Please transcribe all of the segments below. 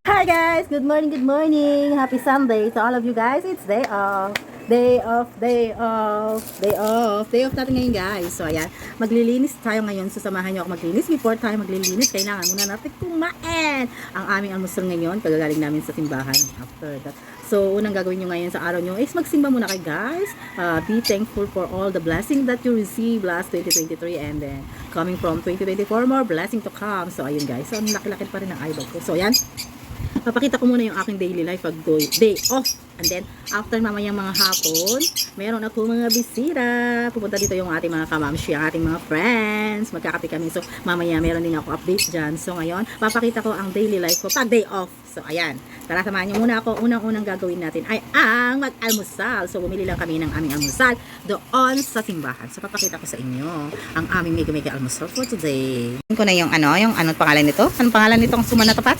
Hi guys, good morning, happy Sunday to all of you guys. It's day off natin ngayon guys. So ayan, maglilinis tayo ngayon. So samahan nyo ako maglinis. Before tayo maglilinis, kailangan muna natin kumain ang aming almusal ngayon, pagagaling namin sa simbahan. After that, so unang gagawin nyo ngayon sa araw nyo is magsimba muna kayo guys. Be thankful for all the blessing that you receive last 2023 and then coming from 2024, more blessing to come. So ayun guys, so ang laki-laki pa rin ng eyeball ko. So ayan, papakita ko muna yung aking daily life pag day off. And then, after mamayang mga hapon, meron ako mga bisita. Pupunta dito yung ating mga kamamshi, ang ating mga friends. Magkakape kami. So, mamaya meron din ako update dyan. So, ngayon, papakita ko ang daily life ko pag day off. So, ayan. Tara, samahan nyo muna ako. Unang-unang gagawin natin ay ang mag-almusal. So, bumili lang kami ng aming almusal doon sa simbahan. So, papakita ko sa inyo ang aming mega almusal for today. Tingnan ko na yung anong pangalan nito. Anong pangalan nitong suman na tapat?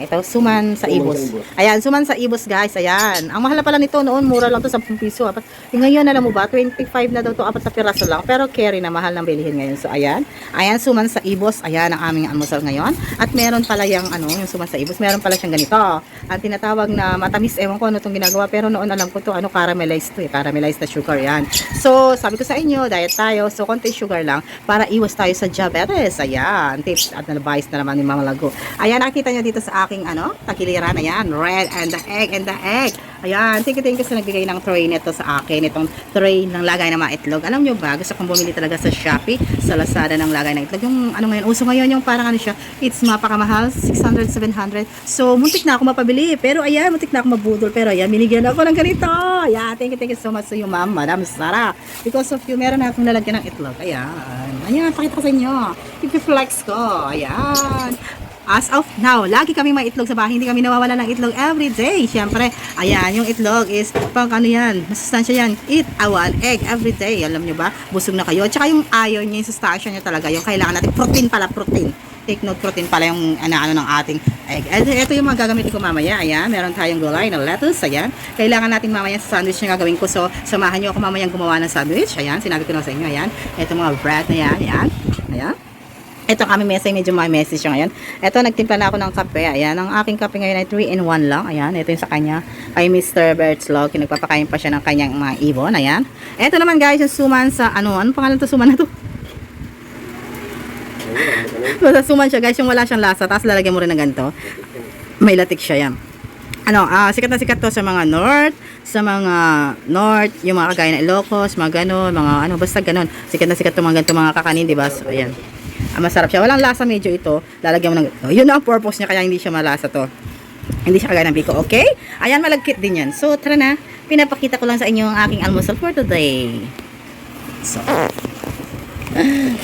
Ito, suman sa ibos. Ayan, suman sa ibos guys. Ayan. Ang mahal na pala nito noon, mura lang to 10 piso. Ngayon, alam mo ba, 25 na daw to, 4 na piraso lang. Pero carry na, mahal ng bilihin ngayon. So, ayan. Ayan, suman sa ibos. Ayan ang aming almusal ngayon. At meron pala yung suman sa ibos. Meron pala siyang ganito. Ang tinatawag na matamis. Ewan ko ano itong ginagawa. Pero noon alam ko to, caramelized to. Caramelized na sugar. Yan. So, sabi ko sa inyo, diet tayo. So, konti sugar lang para iwas tayo sa diabetes. Ayan. Tips at advice na naman ni Mama Lago. Ayan, nakita nyo dito sa aking tagiliran. Ayan, red and the egg. Ayan, thank you sa nagbigay ng tray nito sa akin. Itong tray ng lagay ng mga itlog. Alam nyo ba, gusto kong bumili talaga sa Shopee, sa Lazada ng lagay ng itlog. Yung ngayon, uso ngayon yung parang siya, it's mapakamahal, 600, 700. So, muntik na ako mapabili. Pero ayan, muntik na ako mabudol. Pero ayan, binigyan ako ng ganito. Ayan, thank you so much sa iyo, ma'am, Madam Sarah. Because of you, meron na akong lalagyan ng itlog. Ayan, pakita ko sa inyo. I-flex ko. Ayan. As of now, lagi kami may itlog sa bahay. Hindi kami nawawala ng itlog every day. Siyempre, ayan, yung itlog is pang yan, masustansya yan. Eat one egg every day. Alam nyo ba? Busog na kayo. Tsaka yung iron niya, yung sustansya niya talaga, yung kailangan natin. Protein. Take note, protein pala yung ng ating egg. Ito yung mga gagamitin ko mamaya. Ayan, meron tayong gulay na lettuce. Ayan, kailangan natin mamaya sa sandwich na gagawin ko. So, samahan nyo ako mamayang gumawa ng sandwich. Ayan, sinabi ko na sa inyo. Ayan, ito mga bread na yan. Ayan. Ito kami mesa, medyo may message siya ngayon. Ito, nagtimpla na ako ng kape. Ayan, ang aking kape ngayon ay 3-in-1 lang. Ayan, ito yung sa kanya. Kay Mr. Bertzlock, nagpapakain pa siya ng kanyang mga ibon. Ayan. Ito naman guys, yung suman sa, anong pangalan to suman na to? Sa suman siya guys, yung wala siyang lasa. Tapos lalagyan mo rin ng ganito. May latik siya, yan. Sikat na sikat to sa mga north, yung mga kagaya ng Ilocos, mga ganon, mga basta ganon. Sikat na sikat to mga ganito, mga kakanin, diba? So, ayan. Masarap siya. Walang lasa medyo ito. Lalagyan mo ng yun ang purpose niya, kaya hindi siya malasa to. Hindi siya kagaya ng biko, okay? Ayan, malagkit din yan. So, tara na. Pinapakita ko lang sa inyo ang aking almusal for today.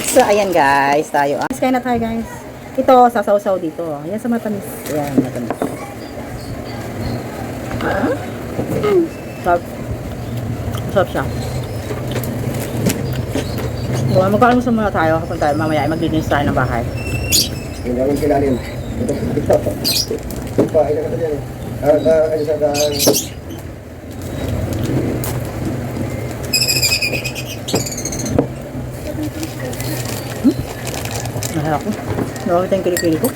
So ayan guys, tayo. Kaya na tayo guys. Ito, sasaw-saw dito. Ayan sa matamis. Ayan, matamis. Sarap siya. So, magkakamusta muna tayo kapag tayo mamaya ay maglilinis tayo ng bahay. Hindi namin kilalim. Ito pa, ilan ka dyan eh. Ano sa daan? Naharap ko. Nakakita yung kilikili ko.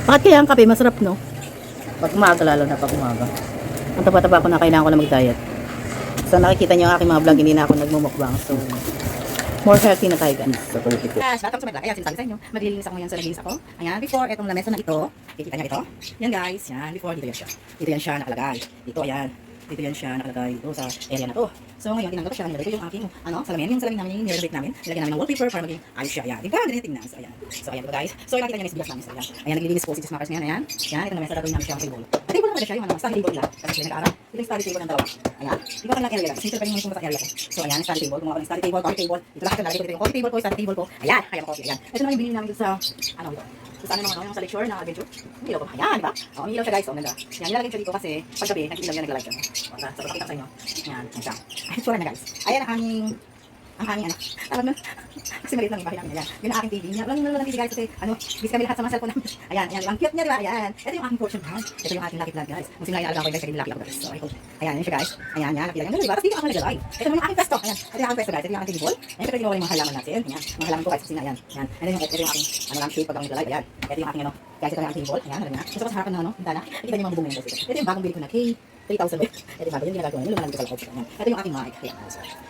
Bakit kaya ang kape masarap, no? Pag umaga, lalo na pag umaga. Ang taba-taba ko na, kailangan ko na mag-diet. So nakikita nyo ang aking mga vlog, hindi na ako nagmumukbang. So more healthy na tayo guys. Batang sumedla. Ayan, sinasabi sa inyo. Maglilinis ako ngayon sa naglinis ako. Ayan, before itong lamesa na ito. Kikita nyo ito. Yan guys, yan. Before dito yan siya. Dito yan siya nakalagay. Dito, ayan. Dito yan siya nakalagay dito sa area na to. So ngayon, tinanggal ko siya. Nilagay ko yung aking salamin. Yung salamin namin yung nirenovate namin. Nilagyan namin ng wallpaper para maging ayos siya. Ayan. Diba? Ganyan tingnan. So ayan. So ayan diba guys. So nakita niyo yung bigas namin. So ayan. Ayan, naglilinis po si Smakers ngayon. Ayan. Ayan. Ito naman sa gagawin namin siyang table. At table naman siya yung study table nila. Kasi sila nag-aaral. Ito yung study table ng dalawa. Ayan. Diba kanilang area lang. Since pa yung mga sa area ko. So ayan, study table. Gumawa ko ng study table, coffee table. Ito lahat nalagay ko dito yung coffee table ko, study table ko. Ayan. Kaya mo coffee. Ayan. Ito naman yung binili namin dito sa ano ito. So saan naman yung sa lecture na adventure. Umilaw ko. Ayan, diba? O, umilaw siya guys. O, ganda. Yan, nilalagay siya dito kasi paggabi, nag-ilaw yan, naglalagay siya. O, sa pakita ko sa inyo. Yan, yan siya. Ay, tsura na guys. Ayan ang hanging ano. Tawag nun. Kasi maliit lang yung bahay namin. Ayan. Yun ang aking TV. Yan, lang TV guys kasi ano, busy kami lahat sa mga cellphone namin. Ayan, ayan. Ang cute niya, diba? Ayan. Ito yung aking portion guys. Ito yung aking lucky vlog guys. Kung sino lang inalaga ko guys, kaya lucky ako guys. So, ayan, yun siya guys. Ayan, yan. Lucky vlog. Yan, diba? Tapos dito ako naglalagay. Ito naman yung aking pesto. Ayan. Ito yung aking pesto guys. Ito yung aking table. Ayan, ito yung mga halaman natin. Ayan. Mga halaman ko guys. Kasi ayan. Ayan. Ito yung aking ano lang shade pag ako naglalagay. Ayan. Ito yung aking ano. Guys, ito yung aking table. Ayan, alam na. Gusto ko sa harapan na ano, hintana. Nakikita niyo mga bubong guys. Ito yung bagong bili ko na kay 3,000 ba? Ito yung bago yung ginagawa. Yung lumalang ko sa loob. Ayan. Ito yung aking mic. Ayan.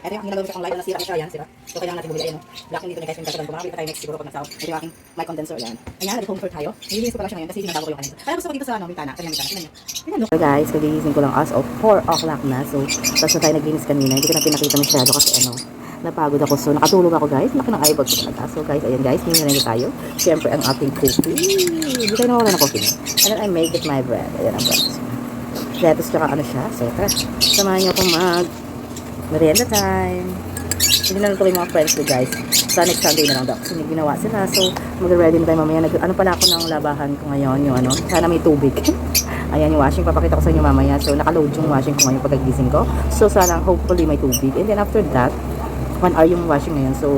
Ito yung ginagawa ko sa live na sira siya. Ayan, sira. So kailangan natin bumili. Ayan. Black dito ni guys. Yung kasutan ko. Makakita tayo next siguro pag nagsaw. Ito yung aking mic condenser. Ayan. Ayan, nag-home tour tayo. Nililinis ko pala siya ngayon kasi ginagawa ko yung kanina. Kaya gusto ko dito sa ano, bintana. Kanyang bintana. Tingnan niyo. Tingnan niyo. So guys, kagigising ko lang as of 4 o'clock na. So, tapos na tayo naglinis kanina. Hindi ko na pinakita masyado kasi ano, napagod ako. So, nakatulog ako guys. Laki ng eyebag ko talaga. So guys, ayan guys, hindi na tayo. Siyempre, ang ating cookie. Hindi tayo nawala na coffee. And then I make it my bread. Ayan ang bread. Lettuce tsaka ano siya. So, tara. Samahan niyo akong merienda time. Hindi na natuloy mga friends ko guys. Sa next Sunday na lang daw. Kasi may ginawa sila. So, mag-ready na tayo mamaya. Ano pala ako ng labahan ko ngayon. Yung ano. Sana may tubig. Ayan yung washing. Papakita ko sa inyo mamaya. So, nakaload yung washing ko ngayon pagkagising ko. So, sana hopefully may tubig. And then after that, 1 hour yung washing ngayon. So,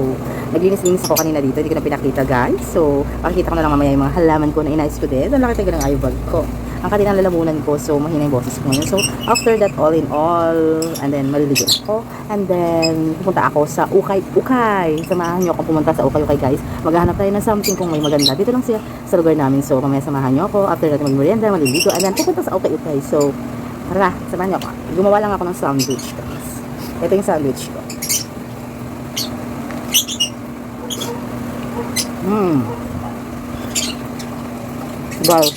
naglinis-linis ako kanina dito. Hindi ko na pinakita guys. So, pakikita ko na lang mamaya yung mga halaman ko na inayos ko din. Doon nakita ko ng eyebag ko. Ang kanina lalamunan ko. So, mahina yung boses ko ngayon. So, after that, all in all, and then maliligo ako. And then, pupunta ako sa Ukay. Samahan nyo ako pumunta sa Ukay guys. Maghahanap tayo ng something kung may maganda. Dito lang siya sa lugar namin. So, mamaya samahan nyo ako. After that, mag-merienda, maliligo. And then, pupunta sa Ukay. So, tara, samahan nyo ako. Gumawa lang ako ng sandwich guys. Ito yung sandwich ko. Wow.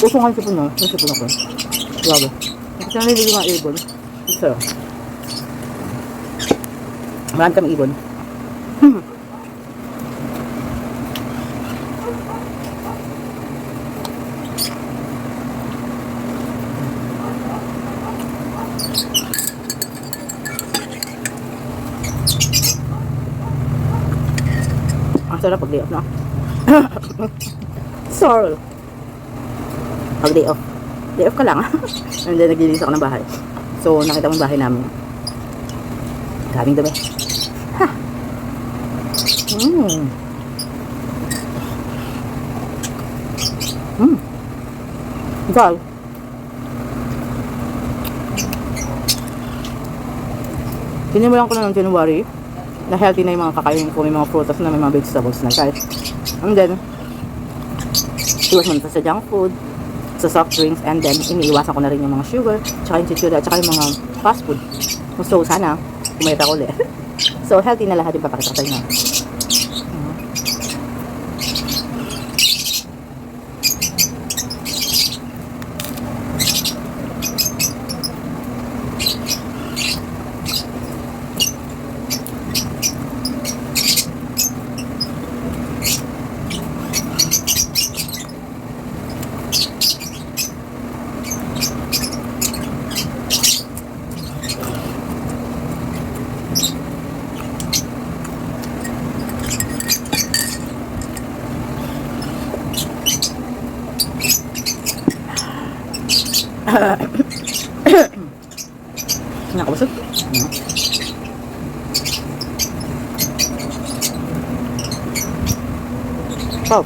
Gusto nga yung sipon na. Yung sipon ako. Grabe. Kasi naliligo nga ibon. Ito. Marami kami ibon. Ang sarap pag day off na. Sorry. Pag day off. Day off ka lang. And then naglilinis ako ng bahay. So nakita mo yung bahay namin. Daming dumi. Ha! Gal. Sinimulan ko na ng January na healthy na yung mga kakainin ko. May mga prutas na, may mga vegetables na guys. And then iwas mo na sa junk food, sa soft drinks, and then iniiwasan ko na rin yung mga sugar, tsaka yung chichura, tsaka yung mga fast food. So sana kumayat ako ulit. So healthy na lahat yung papakita ko sa inyo. Nakabusog. Wow.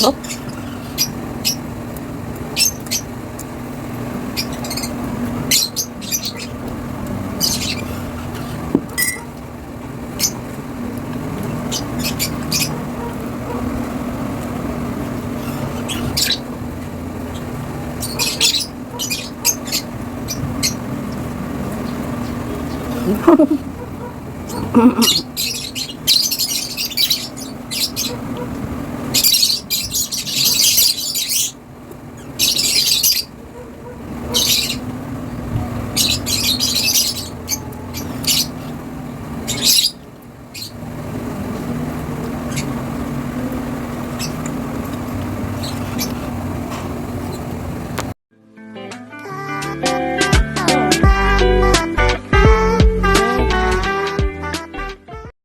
Oh.